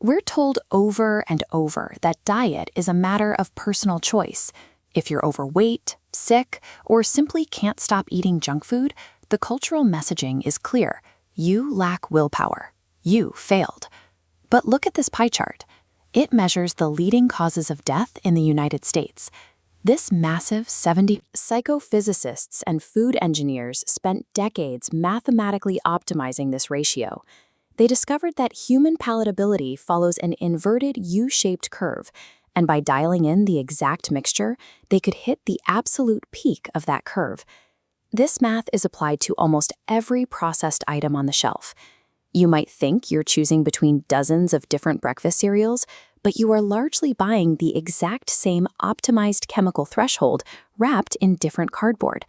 We're told over and over that diet is a matter of personal choice. If you're overweight, sick, or simply can't stop eating junk food, the cultural messaging is clear. You lack willpower. You failed. But look at this pie chart. It measures the leading causes of death in the United States. This massive 70 psychophysicists and food engineers spent decades mathematically optimizing this ratio. They discovered that human palatability follows an inverted U-shaped curve, and by dialing in the exact mixture, they could hit the absolute peak of that curve. This math is applied to almost every processed item on the shelf. You might think you're choosing between dozens of different breakfast cereals, but you are largely buying the exact same optimized chemical threshold wrapped in different cardboard.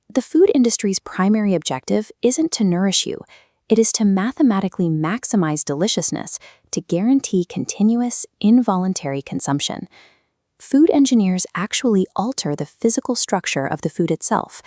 The food industry's primary objective isn't to nourish you. It is to mathematically maximize deliciousness to guarantee continuous, involuntary consumption. Food engineers actually alter the physical structure of the food itself.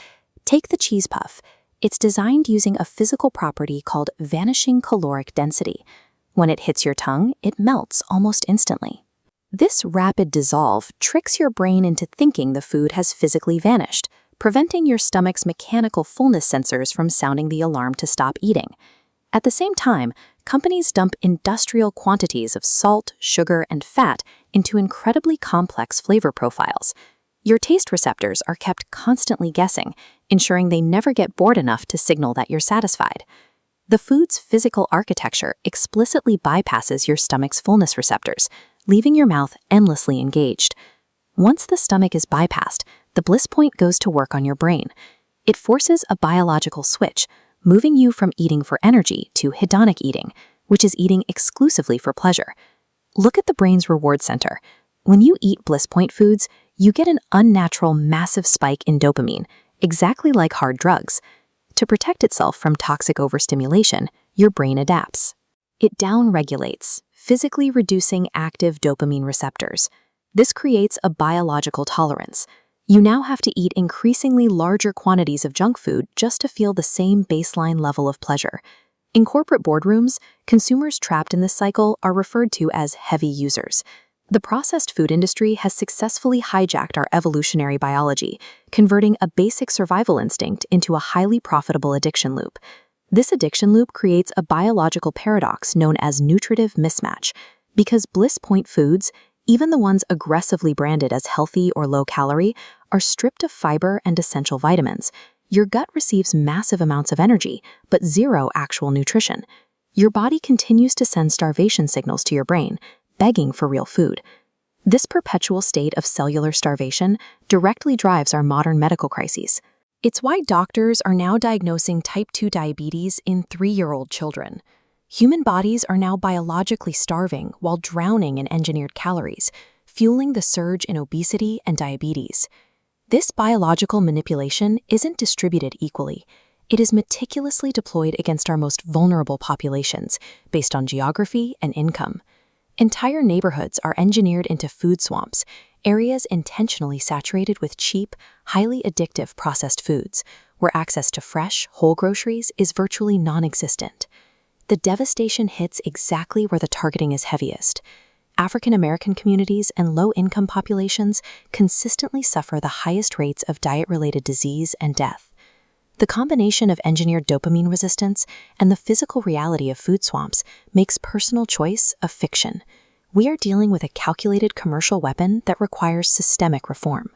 Take the cheese puff. It's designed using a physical property called vanishing caloric density. When it hits your tongue, it melts almost instantly. This rapid dissolve tricks your brain into thinking the food has physically vanished, preventing your stomach's mechanical fullness sensors from sounding the alarm to stop eating. At the same time, companies dump industrial quantities of salt, sugar, and fat into incredibly complex flavor profiles. Your taste receptors are kept constantly guessing, ensuring they never get bored enough to signal that you're satisfied. The food's physical architecture explicitly bypasses your stomach's fullness receptors, leaving your mouth endlessly engaged. Once the stomach is bypassed, the Bliss Point goes to work on your brain. It forces a biological switch, moving you from eating for energy to hedonic eating, which is eating exclusively for pleasure. Look at the brain's reward center. When you eat Bliss Point foods, you get an unnatural massive spike in dopamine, exactly like hard drugs. To protect itself from toxic overstimulation, your brain adapts. It downregulates, physically reducing active dopamine receptors. This creates a biological tolerance. You now have to eat increasingly larger quantities of junk food just to feel the same baseline level of pleasure. In corporate boardrooms, consumers trapped in this cycle are referred to as heavy users. The processed food industry has successfully hijacked our evolutionary biology, converting a basic survival instinct into a highly profitable addiction loop. This addiction loop creates a biological paradox known as nutritive mismatch. Because Bliss Point foods, even the ones aggressively branded as healthy or low-calorie, are stripped of fiber and essential vitamins. Your gut receives massive amounts of energy, but zero actual nutrition. Your body continues to send starvation signals to your brain, begging for real food. This perpetual state of cellular starvation directly drives our modern medical crises. It's why doctors are now diagnosing type 2 diabetes in 3-year-old children. Human bodies are now biologically starving while drowning in engineered calories, fueling the surge in obesity and diabetes. This biological manipulation isn't distributed equally. It is meticulously deployed against our most vulnerable populations, based on geography and income. Entire neighborhoods are engineered into food swamps, areas intentionally saturated with cheap, highly addictive processed foods, where access to fresh, whole groceries is virtually non-existent. The devastation hits exactly where the targeting is heaviest. African American communities and low-income populations consistently suffer the highest rates of diet-related disease and death. The combination of engineered dopamine resistance and the physical reality of food swamps makes personal choice a fiction. We are dealing with a calculated commercial weapon that requires systemic reform.